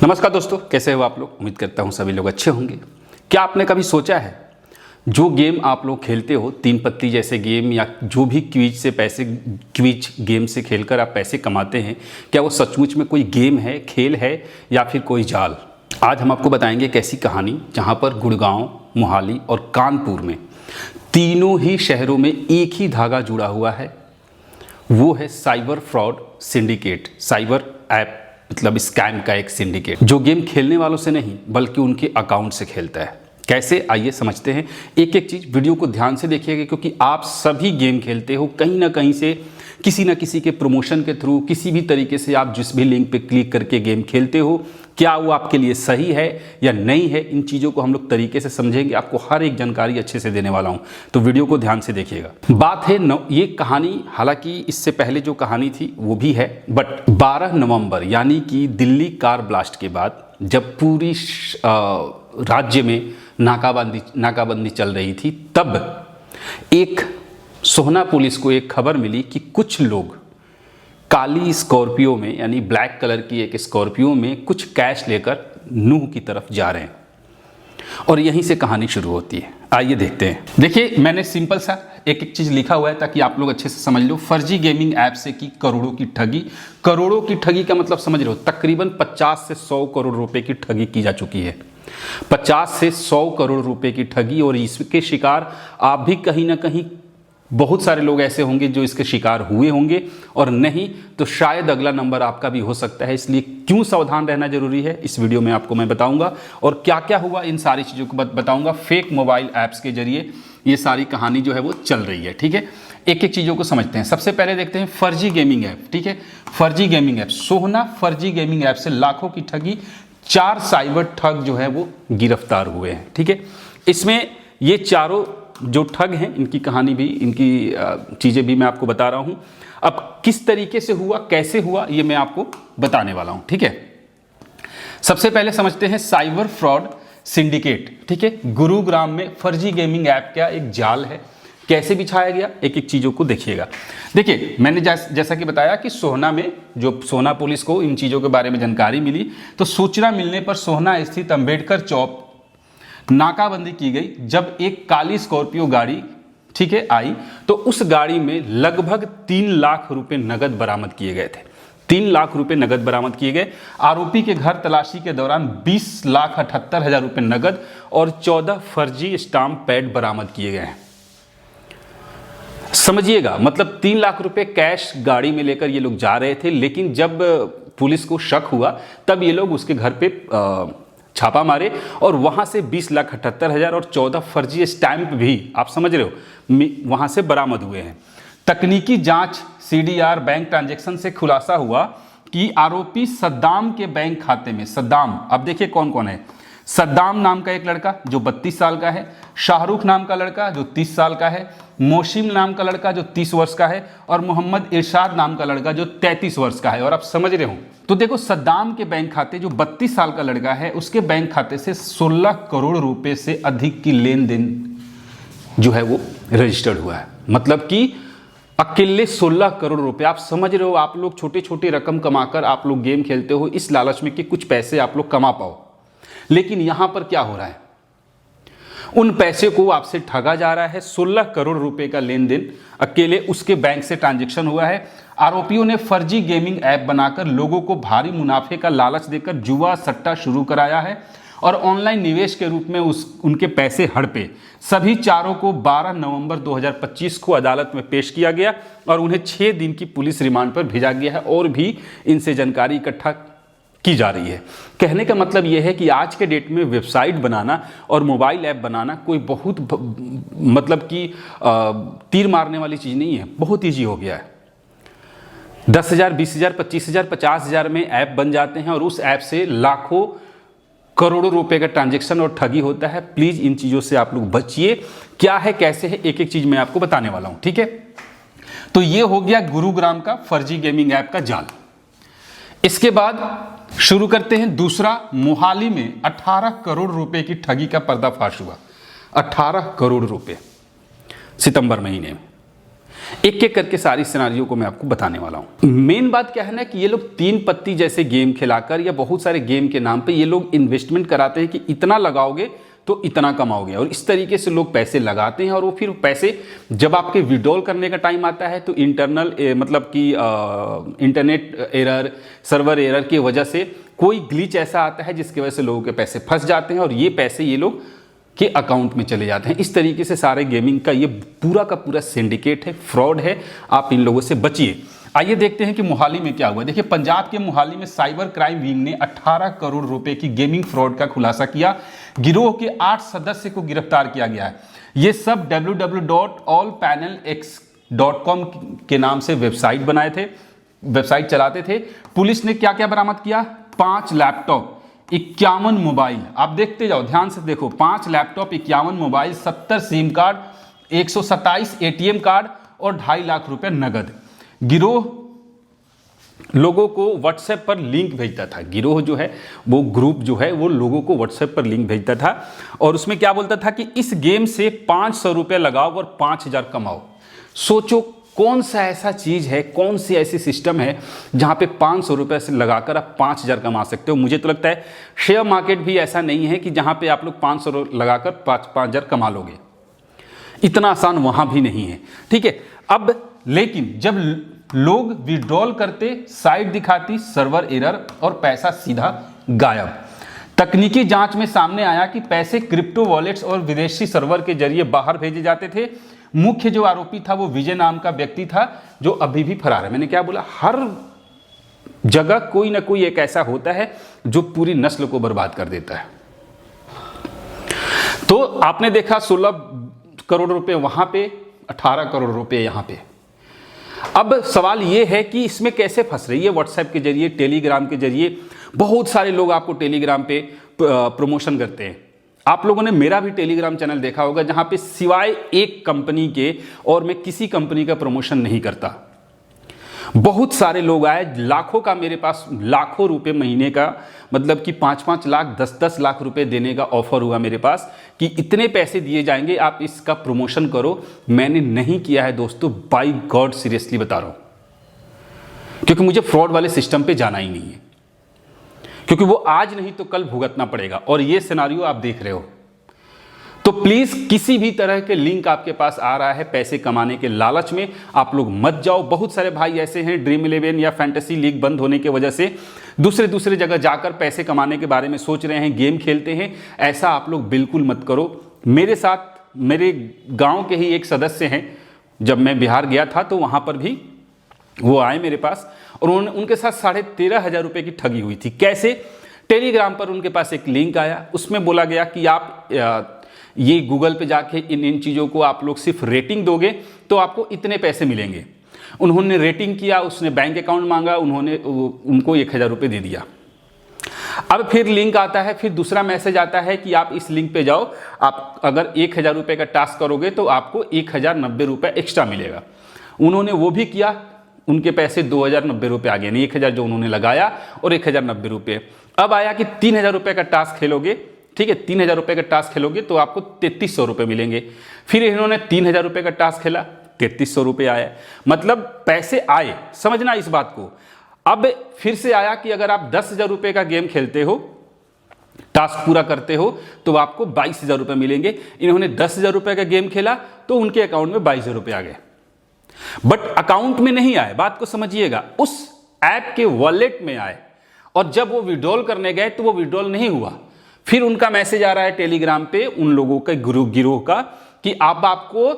नमस्कार दोस्तों, कैसे हो आप लोग। उम्मीद करता हूँ सभी लोग अच्छे होंगे। क्या आपने कभी सोचा है जो गेम आप लोग खेलते हो, तीन पत्ती जैसे गेम या जो भी क्विज गेम से खेलकर आप पैसे कमाते हैं, क्या वो सचमुच में कोई गेम है, खेल है या फिर कोई जाल। आज हम आपको बताएंगे एक ऐसी कहानी जहाँ पर गुड़गांव, मोहाली और कानपुर में तीनों ही शहरों में एक ही धागा जुड़ा हुआ है। वो है cyber fraud syndicate, cyber app मतलब स्कैम का एक सिंडिकेट जो गेम खेलने वालों से नहीं बल्कि उनके अकाउंट से खेलता है। कैसे, आइए समझते हैं। एक एक चीज़ वीडियो को ध्यान से देखिएगा, क्योंकि आप सभी गेम खेलते हो, कहीं ना कहीं से किसी न किसी के प्रमोशन के थ्रू, किसी भी तरीके से आप जिस भी लिंक पे क्लिक करके गेम खेलते हो, क्या वो आपके लिए सही है या नहीं है, इन चीज़ों को हम लोग तरीके से समझेंगे। आपको हर एक जानकारी अच्छे से देने वाला हूँ, तो वीडियो को ध्यान से देखिएगा। बात है ये कहानी, हालांकि इससे पहले जो कहानी थी वो भी है, बट 12 नवंबर यानी कि दिल्ली कार ब्लास्ट के बाद जब पूरी राज्य में नाकाबंदी चल रही थी, तब एक सोहना पुलिस को एक खबर मिली कि कुछ लोग काली स्कॉर्पियो में यानी ब्लैक कलर की एक स्कॉर्पियो में कुछ कैश लेकर नूह की तरफ जा रहे हैं। और यहीं से कहानी शुरू होती है। आइए देखते हैं। देखिए, मैंने सिंपल सा एक एक चीज़ लिखा हुआ है ताकि आप लोग अच्छे से समझ लो। फर्जी गेमिंग ऐप से की करोड़ों की ठगी। करोड़ों की ठगी का मतलब समझ रहे हो, तकरीबन 50 से 100 करोड़ रुपए की ठगी की जा चुकी है। 50 से 100 करोड़ रुपए की ठगी, और इसके शिकार आप भी कहीं ना कहीं, बहुत सारे लोग ऐसे होंगे जो इसके शिकार हुए होंगे, और नहीं तो शायद अगला नंबर आपका भी हो सकता है। इसलिए क्यों सावधान रहना जरूरी है, इस वीडियो में आपको मैं बताऊंगा, और क्या क्या हुआ इन सारी चीज़ों को बताऊंगा। फेक मोबाइल ऐप्स के जरिए ये सारी कहानी जो है वो चल रही है। ठीक है, एक एक चीज़ों को समझते हैं। सबसे पहले देखते हैं फर्जी गेमिंग ऐप। ठीक है, फर्जी गेमिंग ऐप, सोहना फर्जी गेमिंग ऐप से लाखों की ठगी, 4 साइबर ठग जो है वो गिरफ्तार हुए हैं। ठीक है, इसमें ये चारों जो ठग हैं, इनकी कहानी भी, इनकी चीज़ें भी मैं आपको बता रहा हूं। अब किस तरीके से हुआ, कैसे हुआ, ये मैं आपको बताने वाला हूं। ठीक है, सबसे पहले समझते हैं साइबर फ्रॉड सिंडिकेट। ठीक है, गुरुग्राम में फर्जी गेमिंग ऐप का एक जाल है। कैसे बिछाया गया, एक एक चीज़ों को देखिएगा। देखिए, मैंने जैसा कि बताया कि सोहना में, जो सोहना पुलिस को इन चीज़ों के बारे में जानकारी मिली, तो सूचना मिलने पर सोहना स्थित अंबेडकर चौक नाकाबंदी की गई। जब एक काली स्कॉर्पियो गाड़ी, ठीक है, आई, तो उस गाड़ी में लगभग 3 लाख रुपए नगद बरामद किए गए थे। 3 लाख रुपए नगद बरामद किए गए। आरोपी के घर तलाशी के दौरान 20,78,000 रुपए नगद और 14 फर्जी स्टाम्प पैड बरामद किए गए हैं। समझिएगा, मतलब 3 लाख रुपए कैश गाड़ी में लेकर ये लोग जा रहे थे, लेकिन जब पुलिस को शक हुआ तब ये लोग उसके घर पे छापा मारे, और वहां से 20,78,000 और 14 फर्जी स्टैंप भी, आप समझ रहे हो, वहां से बरामद हुए हैं। तकनीकी जांच CDR बैंक ट्रांजैक्शन से खुलासा हुआ कि आरोपी सद्दाम के बैंक खाते में, सद्दाम, अब देखिए कौन कौन है। सद्दाम नाम का एक लड़का जो 32 साल का है, शाहरुख नाम का लड़का जो 30 साल का है, मोशिम नाम का लड़का जो 30 वर्ष का है, और मोहम्मद इरशाद नाम का लड़का जो 33 वर्ष का है। और आप समझ रहे हो, तो देखो, सद्दाम के बैंक खाते, जो 32 साल का लड़का है, उसके बैंक खाते से 16 करोड़ रुपए से अधिक की लेन देन जो है वो रजिस्टर्ड हुआ है। मतलब कि अकेले 16 करोड़ रुपए। आप समझ रहे हो, आप लोग छोटी छोटी रकम कमाकर आप लोग गेम खेलते हो इस लालच में कि कुछ पैसे आप लोग कमा पाओ, लेकिन यहां पर क्या हो रहा है, उन पैसे को आपसे ठगा जा रहा है। 16 करोड़ रुपए का लेन देन अकेले उसके बैंक से ट्रांजैक्शन हुआ है। आरोपियों ने फर्जी गेमिंग ऐप बनाकर लोगों को भारी मुनाफे का लालच देकर जुआ सट्टा शुरू कराया है और ऑनलाइन निवेश के रूप में उनके पैसे हड़पे। सभी चारों को 12 नवंबर 2025 को अदालत में पेश किया गया और उन्हें 6 दिन की पुलिस रिमांड पर भेजा गया है, और भी इनसे जानकारी इकट्ठा की जा रही है। कहने का मतलब यह है कि आज के डेट में वेबसाइट बनाना और मोबाइल ऐप बनाना कोई बहुत मतलब कि तीर मारने वाली चीज़ नहीं है, बहुत ईजी हो गया है। 10,000, 20,000, 25,000, 50,000 में ऐप बन जाते हैं और उस ऐप से लाखों करोड़ों रुपए का ट्रांजैक्शन और ठगी होता है। प्लीज़ इन चीज़ों से आप लोग बचिए। क्या है, कैसे है, एक एक चीज़ मैं आपको बताने वाला हूँ। ठीक है, तो ये हो गया गुरुग्राम का फर्जी गेमिंग ऐप का जाल। इसके बाद शुरू करते हैं दूसरा। मोहाली में 18 करोड़ रुपए की ठगी का पर्दाफाश हुआ। 18 करोड़ रुपए सितंबर महीने में। एक एक करके सारी सिनारियों को मैं आपको बताने वाला हूँ। मेन बात क्या है ना कि ये लोग 3 पत्ती जैसे गेम खिलाकर या बहुत सारे गेम के नाम पे ये लोग इन्वेस्टमेंट कराते हैं कि इतना लगाओगे तो इतना कमाओगे, और इस तरीके से लोग पैसे लगाते हैं। और वो फिर पैसे जब आपके विड्रॉल करने का टाइम आता है तो इंटरनल मतलब कि इंटरनेट एरर, सर्वर एरर की वजह से कोई ग्लिच ऐसा आता है जिसकी वजह से लोगों के पैसे फंस जाते हैं और ये पैसे ये लोग के अकाउंट में चले जाते हैं। इस तरीके से सारे गेमिंग का ये पूरा का पूरा सिंडिकेट है, फ्रॉड है। आप इन लोगों से बचिए। आइए देखते हैं कि मोहाली में क्या हुआ। देखिए, पंजाब के मोहाली में साइबर क्राइम विंग ने 18 करोड़ रुपए की गेमिंग फ्रॉड का खुलासा किया। गिरोह के 8 सदस्य को गिरफ्तार किया गया है। ये सब www.allpanelx.com के नाम से वेबसाइट बनाए थे, वेबसाइट चलाते थे। पुलिस ने क्या क्या बरामद किया? 5 लैपटॉप, 51 मोबाइल। आप देखते जाओ, ध्यान से देखो। 5 laptop, 51 mobile, 70 SIM card, 127 ATM card और 2.5 लाख रुपए नगद। गिरोह लोगों को व्हाट्सएप पर लिंक भेजता था। गिरोह जो है वो ग्रुप जो है वो लोगों को व्हाट्सएप पर लिंक भेजता था और उसमें क्या बोलता था कि इस गेम से 500 रुपये लगाओ और 5000 कमाओ। सोचो कौन सा ऐसा चीज़ है, कौन सी ऐसी सिस्टम है जहाँ पे 500 रुपये से लगाकर आप 5000 कमा सकते हो। मुझे तो लगता है शेयर मार्केट भी ऐसा नहीं है कि जहाँ पे आप लोग 500 लगाकर 5000 कमा लोगे। इतना आसान वहाँ भी नहीं है, ठीक है। अब लेकिन जब लोग विड्रॉल करते, साइट दिखाती सर्वर एरर और पैसा सीधा गायब। तकनीकी जांच में सामने आया कि पैसे क्रिप्टो वॉलेट्स और विदेशी सर्वर के जरिए बाहर भेजे जाते थे। मुख्य जो आरोपी था वो विजय नाम का व्यक्ति था जो अभी भी फरार है। मैंने क्या बोला, हर जगह कोई ना कोई एक ऐसा होता है जो पूरी नस्ल को बर्बाद कर देता है। तो आपने देखा 16 करोड़ रुपए वहां पे, 18 करोड़ रुपए यहां पे। अब सवाल ये है कि इसमें कैसे फंस रही है? व्हाट्सएप के जरिए, टेलीग्राम के जरिए बहुत सारे लोग आपको टेलीग्राम पे प्रमोशन करते हैं। आप लोगों ने मेरा भी टेलीग्राम चैनल देखा होगा जहां पे सिवाय एक कंपनी के और मैं किसी कंपनी का प्रमोशन नहीं करता। बहुत सारे लोग आए, लाखों का मेरे पास, लाखों रुपए महीने का, मतलब कि 5-5 लाख 10-10 लाख रुपए देने का ऑफर हुआ मेरे पास कि इतने पैसे दिए जाएंगे, आप इसका प्रमोशन करो। मैंने नहीं किया है दोस्तों, बाय गॉड सीरियसली बता रहा हूं, क्योंकि मुझे फ्रॉड वाले सिस्टम पे जाना ही नहीं है, क्योंकि वो आज नहीं तो कल भुगतना पड़ेगा। और ये सिनारियो आप देख रहे हो। तो प्लीज किसी भी तरह के लिंक आपके पास आ रहा है पैसे कमाने के लालच में, आप लोग मत जाओ। बहुत सारे भाई ऐसे हैं, ड्रीम 11 या फैंटेसी लीग बंद होने की वजह से दूसरे जगह जाकर पैसे कमाने के बारे में सोच रहे हैं, गेम खेलते हैं। ऐसा आप लोग बिल्कुल मत करो। मेरे साथ मेरे गांव के ही एक सदस्य हैं, जब मैं बिहार गया था तो वहां पर भी वो आए मेरे पास और उनके साथ 13,500 रुपये की ठगी हुई थी। कैसे? टेलीग्राम पर उनके पास एक लिंक आया, उसमें बोला गया कि आप ये गूगल पे जाके इन चीज़ों को आप लोग सिर्फ रेटिंग दोगे तो आपको इतने पैसे मिलेंगे। उन्होंने रेटिंग किया, उसने बैंक अकाउंट मांगा, उनको 1000 रुपये दे दिया। अब फिर लिंक आता है, फिर दूसरा मैसेज आता है कि आप इस लिंक पे जाओ, आप अगर 1000 रुपये का टास्क करोगे तो आपको 1090 रुपये एक्स्ट्रा मिलेगा। उन्होंने वो भी किया, उनके पैसे 2090 रुपये आ गए, नहीं 1000 जो उन्होंने लगाया और 1090 रुपये। अब आया कि 3000 रुपये का टास्क खेलोगे, ठीक है, 3000 रुपये का टास्क खेलोगे तो आपको 3300 रुपये मिलेंगे। फिर इन्होंने 3000 रुपये का टास्क खेला, 3300 रुपये आया। मतलब पैसे आए, समझना इस बात को। अब फिर से आया कि अगर आप 10,000 रुपये का गेम खेलते हो, टास्क पूरा करते हो तो आपको 22,000 रुपये मिलेंगे। इन्होंने 10,000 रुपये का गेम खेला तो उनके अकाउंट में 22,000 रुपये आ गए। बट अकाउंट में नहीं आए, बात को समझिएगा, उस ऐप के वॉलेट में आए। और जब वो विड्रॉल करने गए तो वो विड्रॉल नहीं हुआ। फिर उनका मैसेज आ रहा है टेलीग्राम पे उन लोगों के गिरोह का कि अब आपको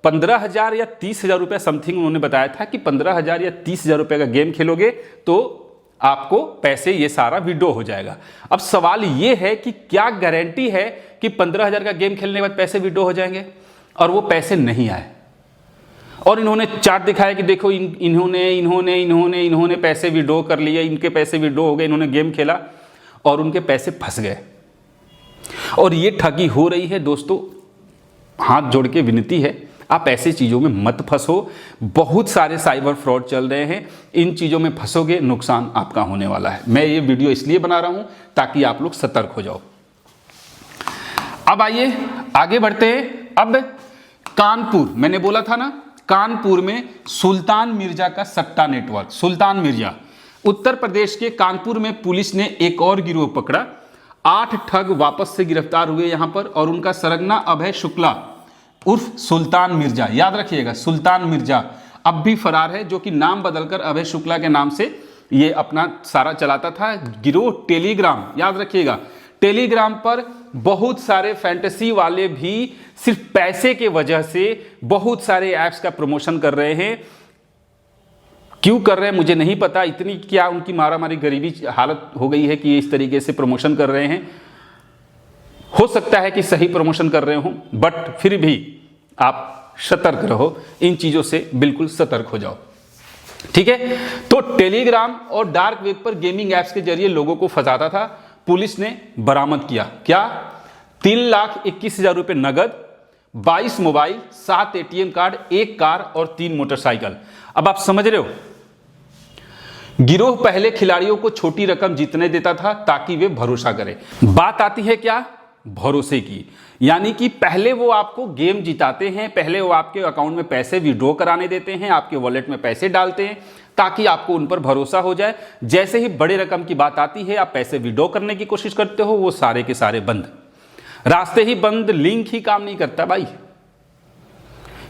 15,000 या 30,000 रुपये समथिंग उन्होंने बताया था कि 15,000 या 30,000 रुपये का गेम खेलोगे तो आपको पैसे ये सारा विड्रॉ हो जाएगा। अब सवाल ये है कि क्या गारंटी है कि 15,000 का गेम खेलने के बाद पैसे विड्रॉ हो जाएंगे? और वो पैसे नहीं आए। और इन्होंने चार्ट दिखाया कि देखो इन्होंने पैसे विड्रॉ कर लिए, इनके पैसे विड्रॉ हो गए, इन्होंने गेम खेला और उनके पैसे फंस गए। और ये ठगी हो रही है दोस्तों। हाथ जोड़ के विनती है, आप ऐसी चीज़ों में मत फंसो। बहुत सारे साइबर फ्रॉड चल रहे हैं, इन चीज़ों में फंसोगे, नुकसान आपका होने वाला है। मैं ये वीडियो इसलिए बना रहा हूं ताकि आप लोग सतर्क हो जाओ। अब आइए आगे बढ़ते हैं। अब कानपुर, मैंने बोला था ना कानपुर में सुल्तान मिर्जा का सट्टा नेटवर्क। सुल्तान मिर्जा, उत्तर प्रदेश के कानपुर में पुलिस ने एक और गिरोह पकड़ा। 8 ठग वापस से गिरफ्तार हुए यहां पर, और उनका सरगना अभय शुक्ला उर्फ सुल्तान मिर्जा, याद रखिएगा सुल्तान मिर्जा अब भी फरार है, जो कि नाम बदलकर अभय शुक्ला के नाम से ये अपना सारा चलाता था। गिरोह टेलीग्राम, याद रखिएगा टेलीग्राम पर बहुत सारे फैंटेसी वाले भी सिर्फ पैसे के वजह से बहुत सारे ऐप्स का प्रमोशन कर रहे हैं। क्यों कर रहे हैं मुझे नहीं पता, इतनी क्या उनकी मारामारी गरीबी हालत हो गई है कि ये इस तरीके से प्रमोशन कर रहे हैं। हो सकता है कि सही प्रमोशन कर रहे हो, बट फिर भी आप सतर्क रहो, इन चीजों से बिल्कुल सतर्क हो जाओ, ठीक है। तो टेलीग्राम और डार्क वेब पर गेमिंग ऐप्स के जरिए लोगों को फंसाता था। पुलिस ने बरामद किया क्या? 3,21,000 रुपए नगद, 22 मोबाइल, 7 ATM कार्ड, 1 कार और 3 मोटरसाइकिल। अब आप समझ रहे हो, गिरोह पहले खिलाड़ियों को छोटी रकम जीतने देता था ताकि वे भरोसा करें। बात आती है क्या? भरोसे की। यानी कि पहले वो आपको गेम जिताते हैं, पहले वो आपके अकाउंट में पैसे विड्रॉ कराने देते हैं, आपके वॉलेट में पैसे डालते हैं ताकि आपको उन पर भरोसा हो जाए। जैसे ही बड़े रकम की बात आती है, आप पैसे विड्रॉ करने की कोशिश करते हो, वो सारे के सारे बंद, रास्ते ही बंद, लिंक ही काम नहीं करता भाई,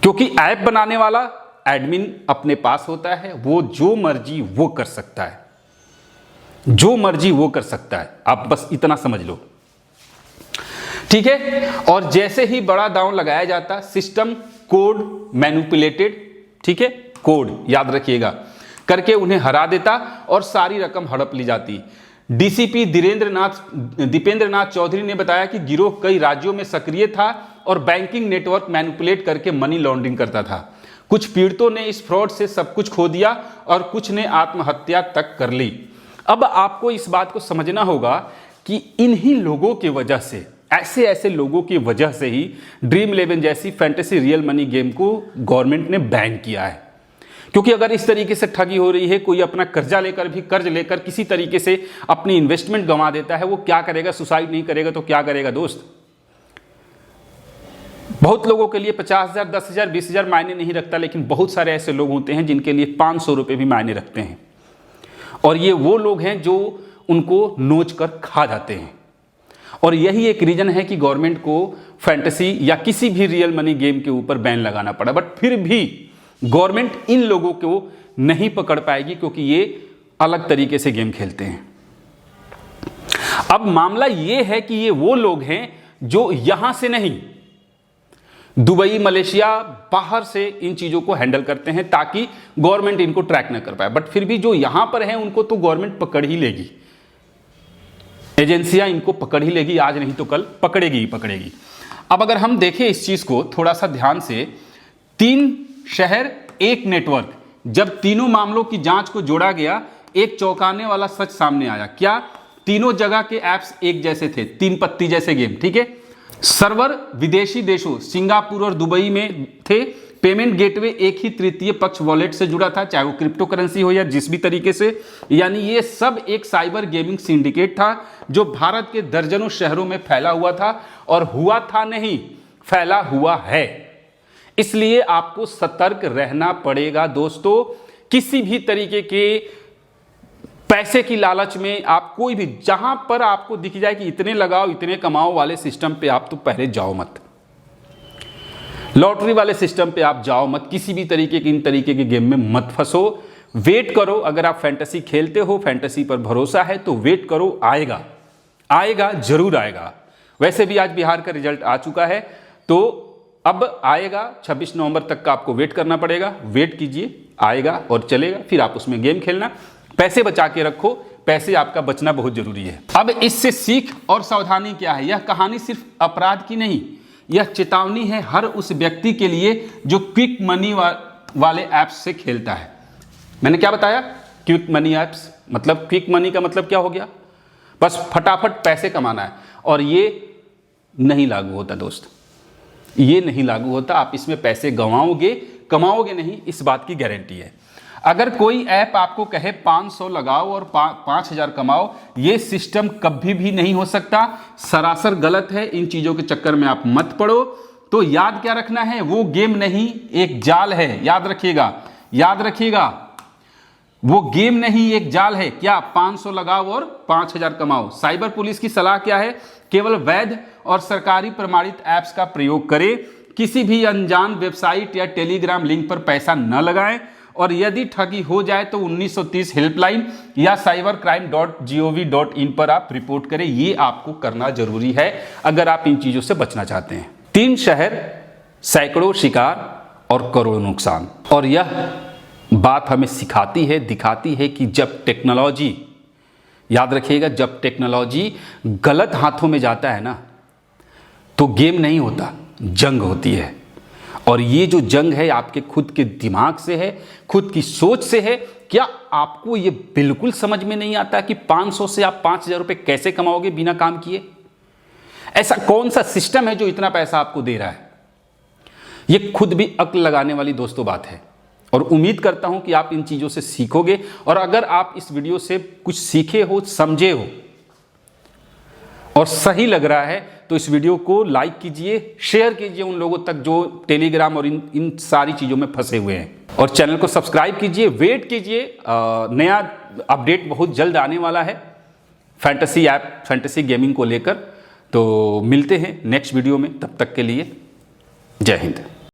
क्योंकि ऐप बनाने वाला एडमिन अपने पास होता है, वो जो मर्जी वो कर सकता है, जो मर्जी वो कर सकता है। आप बस इतना समझ लो, ठीक है। और जैसे ही बड़ा दांव लगाया जाता, सिस्टम कोड मैनिपुलेटेड, ठीक है, कोड याद रखिएगा, करके उन्हें हरा देता और सारी रकम हड़प ली जाती। डीसीपी दीपेंद्र नाथ चौधरी ने बताया कि गिरोह कई राज्यों में सक्रिय था और बैंकिंग नेटवर्क मैनिपुलेट करके मनी लॉन्ड्रिंग करता था। कुछ पीड़ितों ने इस फ्रॉड से सब कुछ खो दिया और कुछ ने आत्महत्या तक कर ली। अब आपको इस बात को समझना होगा कि इन्हीं लोगों की वजह से, ऐसे ऐसे लोगों की वजह से ही ड्रीम 11 जैसी फैंटेसी रियल मनी गेम को गवर्नमेंट ने बैन किया है। क्योंकि अगर इस तरीके से ठगी हो रही है, कोई अपना कर्ज लेकर किसी तरीके से अपनी इन्वेस्टमेंट गंवा देता है, वो क्या करेगा? सुसाइड नहीं करेगा तो क्या करेगा दोस्त? बहुत लोगों के लिए 50,000, 10,000, 20,000 मायने नहीं रखता, लेकिन बहुत सारे ऐसे लोग होते हैं जिनके लिए 500 रुपए भी मायने रखते हैं, और ये वो लोग हैं जो उनको नोच कर खा जाते हैं। और यही एक रीजन है कि गवर्नमेंट को फैंटेसी या किसी भी रियल मनी गेम के ऊपर बैन लगाना पड़ा। बट फिर भी गवर्नमेंट इन लोगों को नहीं पकड़ पाएगी, क्योंकि ये अलग तरीके से गेम खेलते हैं। अब मामला ये है कि ये वो लोग हैं जो यहां से नहीं, दुबई, मलेशिया, बाहर से इन चीजों को हैंडल करते हैं ताकि गवर्नमेंट इनको ट्रैक न कर पाए। बट फिर भी जो यहां पर हैं उनको तो गवर्नमेंट पकड़ ही लेगी, एजेंसियां इनको पकड़ ही लेगी, आज नहीं तो कल पकड़ेगी ही पकड़ेगी। अब अगर हम देखें इस चीज को थोड़ा सा ध्यान से, 3 शहर 1 नेटवर्क, जब तीनों मामलों की जांच को जोड़ा गया, एक चौंकाने वाला सच सामने आया। क्या? तीनों जगह के ऐप्स एक जैसे थे, 3 पत्ती जैसे गेम, ठीक है। सर्वर विदेशी देशों सिंगापुर और दुबई में थे। पेमेंट गेटवे एक ही तृतीय पक्ष वॉलेट से जुड़ा था, चाहे वो क्रिप्टो करेंसी हो या जिस भी तरीके से। यानी ये सब एक साइबर गेमिंग सिंडिकेट था जो भारत के दर्जनों शहरों में फैला हुआ था, और हुआ था नहीं, फैला हुआ है। इसलिए आपको सतर्क रहना पड़ेगा दोस्तों। किसी भी तरीके के पैसे की लालच में आप कोई भी, जहां पर आपको दिख जाए कि इतने लगाओ इतने कमाओ वाले सिस्टम पे आप तो पहले जाओ मत। लॉटरी वाले सिस्टम पे आप जाओ मत, किसी भी तरीके की इन तरीके के गेम में मत फंसो। वेट करो, अगर आप फैंटेसी खेलते हो, फैंटेसी पर भरोसा है तो वेट करो, आएगा, आएगा, जरूर आएगा। वैसे भी आज बिहार का रिजल्ट आ चुका है, तो अब आएगा, 26 नवंबर तक का आपको वेट करना पड़ेगा। वेट कीजिए, आएगा और चलेगा, फिर आप उसमें गेम खेलना। पैसे बचा के रखो, पैसे आपका बचना बहुत जरूरी है। अब इससे सीख और सावधानी क्या है? यह कहानी सिर्फ अपराध की नहीं, यह चेतावनी है हर उस व्यक्ति के लिए जो क्विक मनी वाले ऐप्स से खेलता है। मैंने क्या बताया? क्विक मनी ऐप्स, मतलब क्विक मनी का मतलब क्या हो गया? बस फटाफट पैसे कमाना है, और ये नहीं लागू होता दोस्त, ये नहीं लागू होता। आप इसमें पैसे गंवाओगे, कमाओगे नहीं, इस बात की गारंटी है। अगर कोई ऐप आपको कहे 500 लगाओ और 5,000 कमाओ, ये सिस्टम कभी भी नहीं हो सकता, सरासर गलत है। इन चीजों के चक्कर में आप मत पड़ो। तो याद क्या रखना है, वो गेम नहीं एक जाल है, याद रखिएगा, याद रखिएगा, वो गेम नहीं एक जाल है। क्या? 500 लगाओ और 5000 कमाओ। साइबर पुलिस की सलाह क्या है? केवल वैध और सरकारी प्रमाणित ऐप्स का प्रयोग करें, किसी भी अनजान वेबसाइट या टेलीग्राम लिंक पर पैसा न लगाएं, और यदि ठगी हो जाए तो 1930 हेल्पलाइन या cybercrime.gov.in पर आप रिपोर्ट करें। ये आपको करना जरूरी है अगर आप इन चीजों से बचना चाहते हैं। 3 शहर, सैकड़ों शिकार और करोड़ों नुकसान। और यह बात हमें सिखाती है, दिखाती है कि जब टेक्नोलॉजी, याद रखिएगा, जब टेक्नोलॉजी गलत हाथों में जाता है ना, तो गेम नहीं होता, जंग होती है। और ये जो जंग है आपके खुद के दिमाग से है, खुद की सोच से है। क्या आपको ये बिल्कुल समझ में नहीं आता कि 500 से आप 5000 रुपए कैसे कमाओगे बिना काम किए? ऐसा कौन सा सिस्टम है जो इतना पैसा आपको दे रहा है? ये खुद भी अक्ल लगाने वाली दोस्तों बात है। और उम्मीद करता हूं कि आप इन चीजों से सीखोगे। और अगर आप इस वीडियो से कुछ सीखे हो, समझे हो और सही लग रहा है तो इस वीडियो को लाइक कीजिए, शेयर कीजिए उन लोगों तक जो टेलीग्राम और इन सारी चीज़ों में फंसे हुए हैं। और चैनल को सब्सक्राइब कीजिए, वेट कीजिए, नया अपडेट बहुत जल्द आने वाला है फैंटेसी ऐप, फैंटेसी गेमिंग को लेकर। तो मिलते हैं नेक्स्ट वीडियो में, तब तक के लिए जय हिंद।